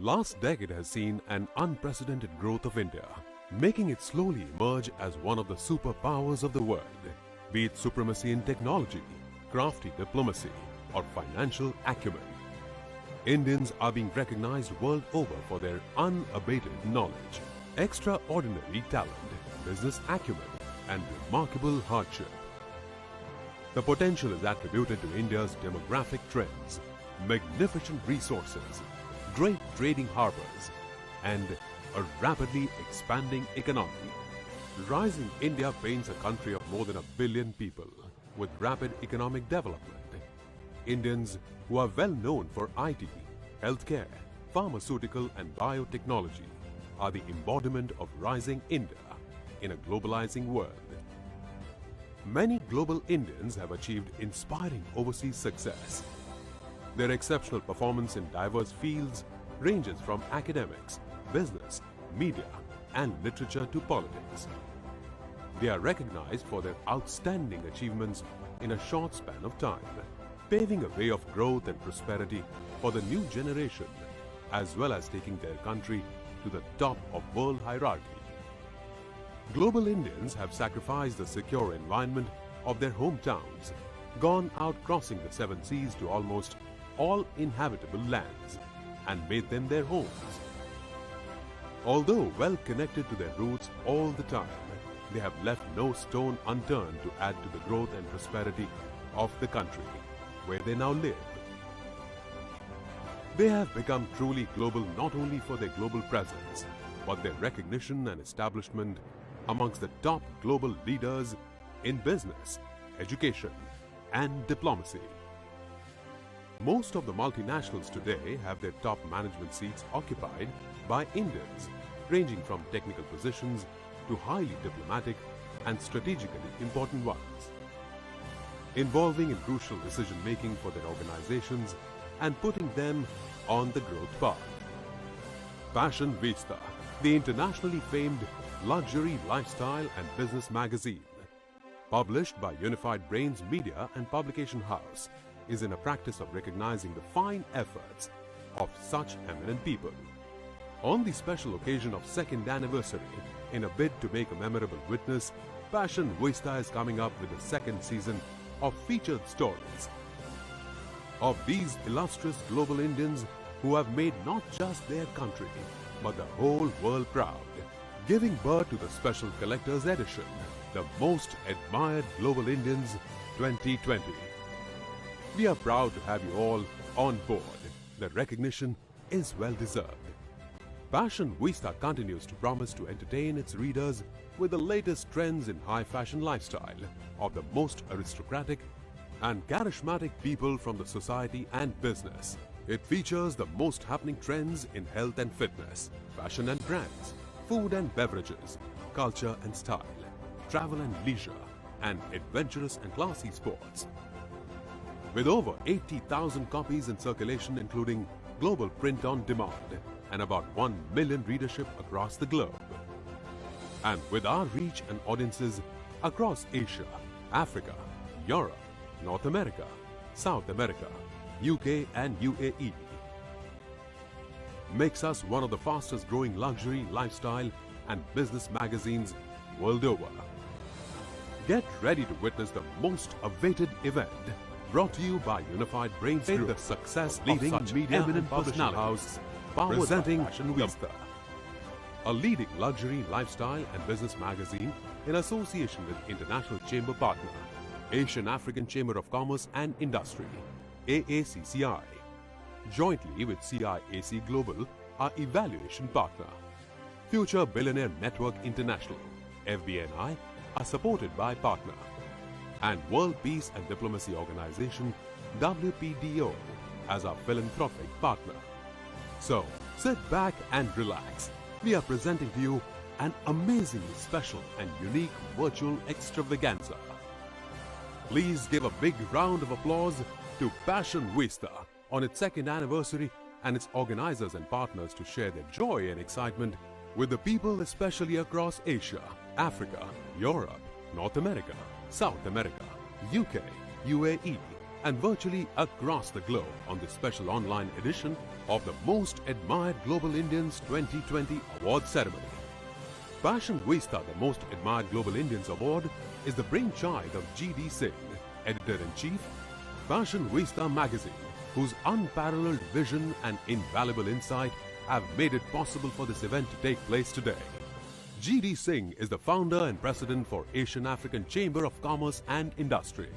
Last decade has seen an unprecedented growth of India, making it slowly emerge as one of the superpowers of the world, be it supremacy in technology, crafty diplomacy, or financial acumen. Indians are being recognized world over for their unabated knowledge, extraordinary talent, business acumen, and remarkable hardship. The potential is attributed to India's demographic trends, magnificent resources, great trading harbors, and a rapidly expanding economy. Rising India paints a country of more than 1 billion people with rapid economic development. Indians who are well known for IT, healthcare, pharmaceutical and biotechnology are the embodiment of rising India in a globalizing world. Many global Indians have achieved inspiring overseas success. Their exceptional performance in diverse fields ranges from academics, business, media, and literature to politics. They are recognized for their outstanding achievements in a short span of time, paving a way of growth and prosperity for the new generation, as well as taking their country to the top of world hierarchy. Global Indians have sacrificed the secure environment of their hometowns, gone out crossing the 7 seas to almost all inhabitable lands, and made them their homes. Although well connected to their roots all the time, they have left no stone unturned to add to the growth and prosperity of the country where they now live. They have become truly global not only for their global presence, but their recognition and establishment amongst the top global leaders in business, education, and diplomacy. Most of the multinationals today have their top management seats occupied by Indians, ranging from technical positions to highly diplomatic and strategically important ones, involving in crucial decision-making for their organizations and putting them on the growth path. Fashion Vista, the internationally famed luxury lifestyle and business magazine, published by Unified Brains Media and Publication House, is in a practice of recognizing the fine efforts of such eminent people. On the special occasion of 2nd anniversary, in a bid to make a memorable witness, Fashion Vista is coming up with the 2nd season of featured stories of these illustrious global Indians who have made not just their country, but the whole world proud, giving birth to the special collector's edition, the Most Admired Global Indians 2020. We are proud to have you all on board. The recognition is well deserved. Fashion Vista continues to promise to entertain its readers with the latest trends in high fashion lifestyle of the most aristocratic and charismatic people from the society and business. It features the most happening trends in health and fitness, fashion and brands, food and beverages, culture and style, travel and leisure, and adventurous and classy sports. With over 80,000 copies in circulation, including global print on demand, and about 1 million readership across the globe. And with our reach and audiences across Asia, Africa, Europe, North America, South America, UK and UAE, makes us one of the fastest growing luxury, lifestyle and business magazines world over. Get ready to witness the most awaited event, brought to you by Unified Brains Group, the success leading media eminent personalities, presenting Fashion Vista, a leading luxury, lifestyle and business magazine in association with International Chamber Partner, Asian African Chamber of Commerce and Industry, AACCI, jointly with CIAC Global, our evaluation partner. Future Billionaire Network International, FBNI, are supported by partner, and World Peace and Diplomacy Organization, WPDO, as our philanthropic partner. So, sit back and relax. We are presenting to you an amazingly special and unique virtual extravaganza. Please give a big round of applause to Fashion Vista on its 2nd anniversary and its organizers and partners to share their joy and excitement with the people, especially across Asia, Africa, Europe, North America, South America, UK, UAE, and virtually across the globe on this special online edition of the Most Admired Global Indians 2020 Award Ceremony. Passion Vista, the Most Admired Global Indians Award, is the brainchild of G.D. Singh, Editor-in-Chief, Passion Vista magazine, whose unparalleled vision and invaluable insight have made it possible for this event to take place today. G.D. Singh is the founder and president for Asian African Chamber of Commerce and Industry,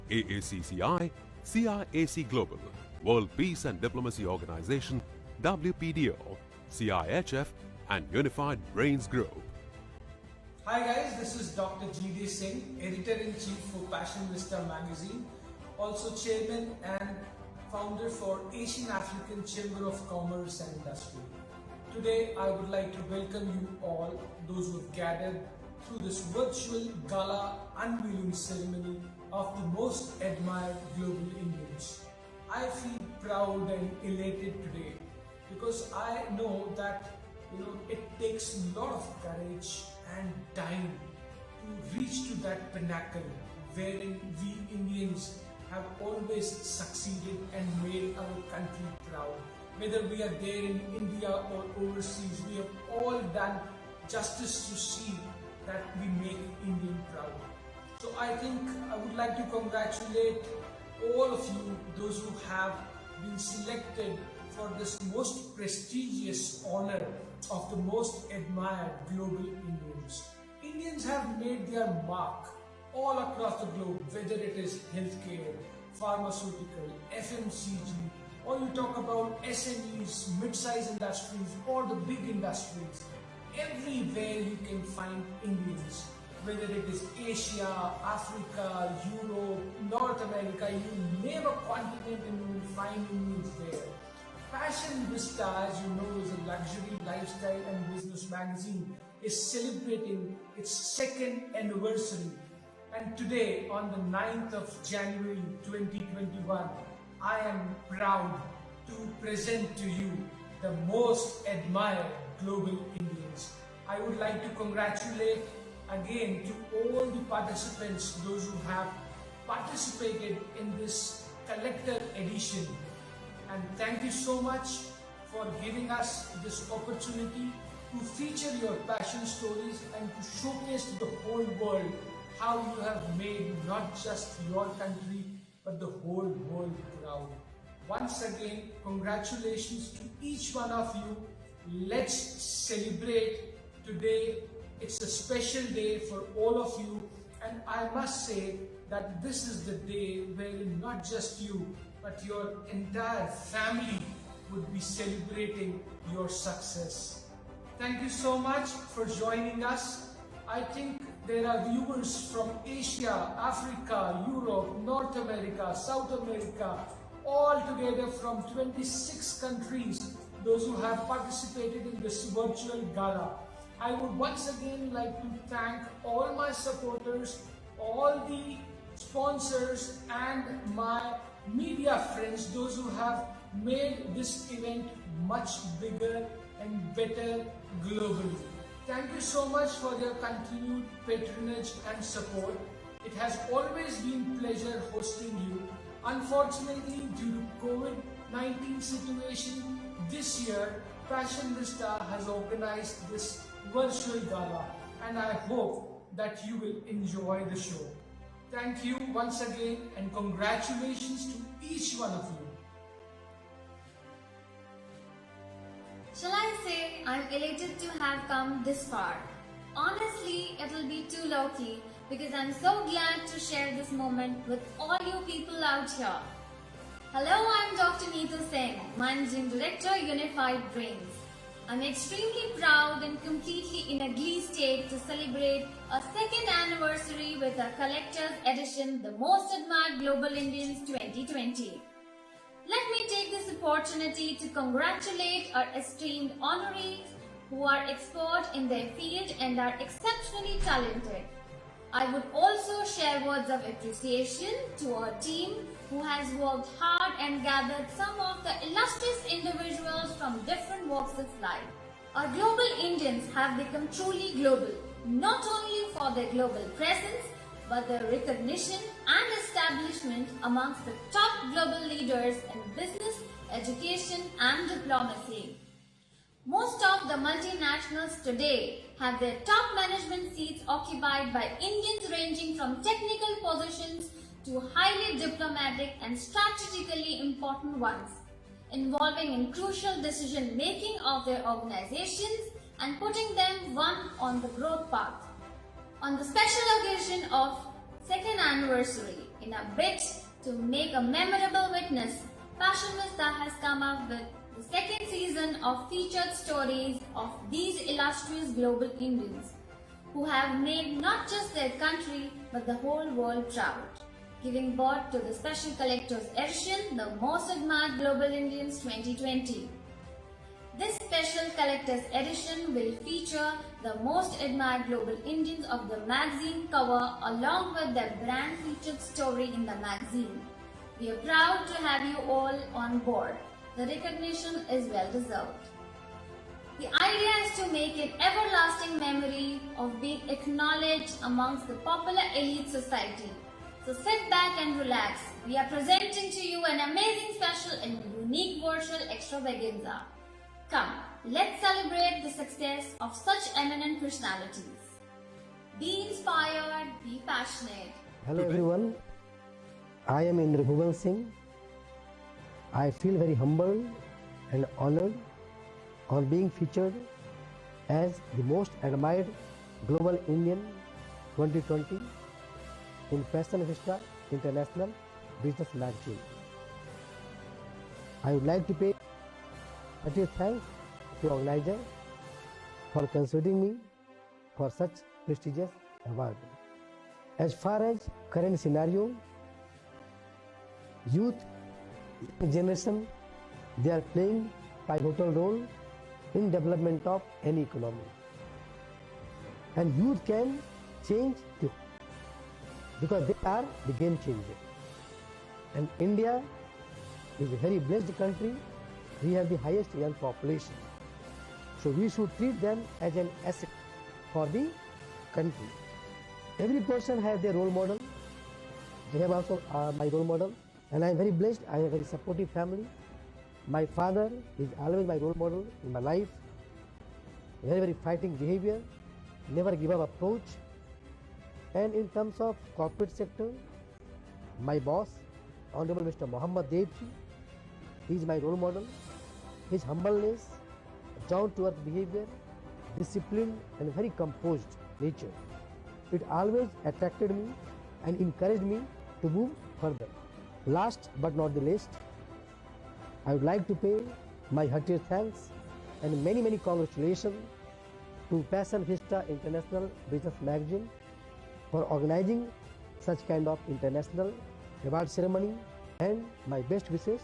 AACCI, CIAC Global, World Peace and Diplomacy Organization, WPDO, CIHF, and Unified Brains Group. Hi guys, this is Dr. G.D. Singh, Editor-in-Chief for Passion Vista magazine, also Chairman and Founder for Asian African Chamber of Commerce and Industry. Today I would like to welcome you all, those who have gathered through this virtual gala unveiling ceremony of the Most Admired Global Indians. I feel proud and elated today because I know that it takes a lot of courage and time to reach to that pinnacle wherein we Indians have always succeeded and made our country proud. Whether we are there in India or overseas, we have all done justice to see that we make Indian proud. So I think I would like to congratulate all of you, those who have been selected for this most prestigious honor of the Most Admired Global Indians. Indians have made their mark all across the globe, whether it is healthcare, pharmaceutical, FMCG, or you talk about SMEs, mid-sized industries, or the big industries. Everywhere you can find Indians, whether it is Asia, Africa, Europe, North America, you name a continent and you will find Indians there. Passion Vista, as you know, is a luxury lifestyle and business magazine, is celebrating its second anniversary. And today, on the 9th of January 2021, I am proud to present to you the Most Admired Global Indians. I would like to congratulate again to all the participants, those who have participated in this collector edition. And thank you so much for giving us this opportunity to feature your passion stories and to showcase to the whole world how you have made not just your country but the whole world proud. Once again, congratulations to each one of you. Let's celebrate today. It's a special day for all of you, and I must say that this is the day wherein not just you but your entire family would be celebrating your success. Thank you so much for joining us. I think there are viewers from Asia, Africa, Europe, North America, South America, all together from 26 countries, those who have participated in this virtual gala. I would once again like to thank all my supporters, all the sponsors and my media friends, those who have made this event much bigger and better globally. Thank you so much for your continued patronage and support. It has always been a pleasure hosting you. Unfortunately, due to COVID-19 situation, this year Passion Vista has organized this virtual gala, and I hope that you will enjoy the show. Thank you once again and congratulations to each one of you. Shall I say I'm elated to have come this far? Honestly, it'll be too low-key because I'm so glad to share this moment with all you people out here. Hello, I'm Dr. Neetu Singh, Managing Director, Unified Brains. I'm extremely proud and completely in a glee state to celebrate a second anniversary with our collector's edition, the Most Admired Global Indians 2020. Let me take this opportunity to congratulate our esteemed honorees who are expert in their field and are exceptionally talented. I would also share words of appreciation to our team who has worked hard and gathered some of the illustrious individuals from different walks of life. Our global Indians have become truly global, not only for their global presence, but the recognition and establishment amongst the top global leaders in business, education, and diplomacy. Most of the multinationals today have their top management seats occupied by Indians ranging from technical positions to highly diplomatic and strategically important ones, involving in crucial decision making of their organizations and putting them one on the growth path. On the special occasion of second anniversary, in a bid to make a memorable witness, Fashionista has come up with the second season of featured stories of these illustrious global Indians who have made not just their country but the whole world proud, giving birth to the special collector's edition, the Most Admired Global Indians 2020. This special collector's edition will feature the most admired global Indians of the magazine cover along with their brand featured story in the magazine. We are proud to have you all on board. The recognition is well deserved. The idea is to make an everlasting memory of being acknowledged amongst the popular elite society. So sit back and relax. We are presenting to you an amazing special and unique virtual extravaganza. Come, let's celebrate the success of such eminent personalities. Be inspired, be passionate. Hello everyone, I am Indra Bhuvan Singh. I feel very humbled and honored on being featured as the most admired global Indian 2020 in Fashionista International Business Magazine. I would like to pay hearty thanks to the organizer for considering me for such prestigious award. As far as current scenario, youth generation, they are playing pivotal role in development of any economy, and youth can change because they are the game changer. And India is a very blessed country. We have the highest young population, so we should treat them as an asset for the country. Every person has their role model. They have also my role model. And I am very blessed. I have a very supportive family. My father is always my role model in my life. Very, very fighting behavior, never give up approach. And in terms of corporate sector, my boss, Honorable Mr. Mohammad Devji, he is my role model. His humbleness, down-to-earth behavior, discipline, and very composed nature, it always attracted me and encouraged me to move further. Last but not the least, I would like to pay my heartiest thanks and many, many congratulations to Fashionista International Business Magazine for organizing such kind of international award ceremony, and my best wishes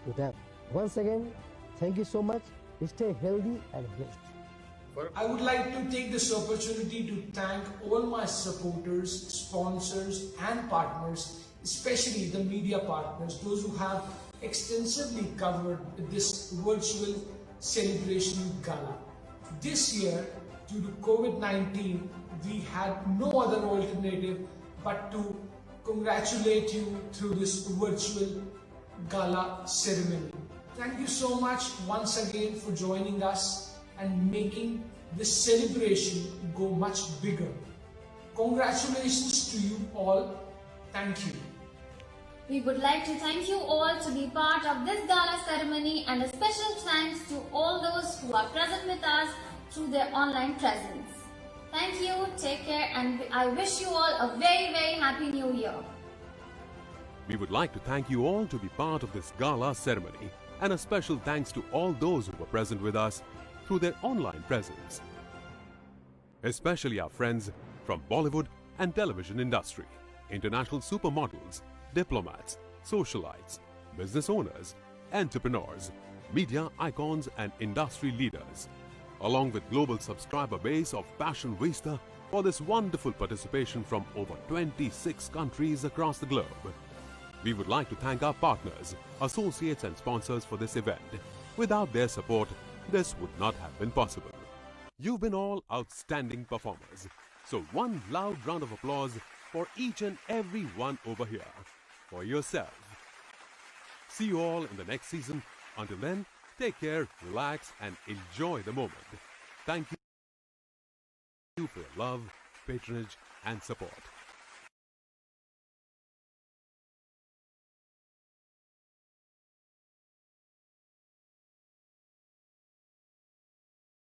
to them. Once again, thank you so much. Stay healthy and blessed. I would like to take this opportunity to thank all my supporters, sponsors and partners, especially the media partners, those who have extensively covered this virtual celebration gala. This year, due to COVID-19, we had no other alternative but to congratulate you through this virtual gala ceremony. Thank you so much once again for joining us and making this celebration go much bigger. Congratulations to you all. Thank you. We would like to thank you all to be part of this gala ceremony, and a special thanks to all those who are present with us through their online presence. Thank you, take care, and I wish you all a very, very happy new year. We would like to thank you all to be part of this gala ceremony, and a special thanks to all those who were present with us through their online presence, especially our friends from Bollywood and television industry, international supermodels, diplomats, socialites, business owners, entrepreneurs, media icons and industry leaders, along with global subscriber base of Fashionista for this wonderful participation from over 26 countries across the globe. We would like to thank our partners, associates and sponsors for this event. Without their support, this would not have been possible. You've been all outstanding performers. So one loud round of applause for each and every one over here for yourself. See you all in the next season. Until then, take care, relax, and enjoy the moment. Thank you for your love, patronage, and support.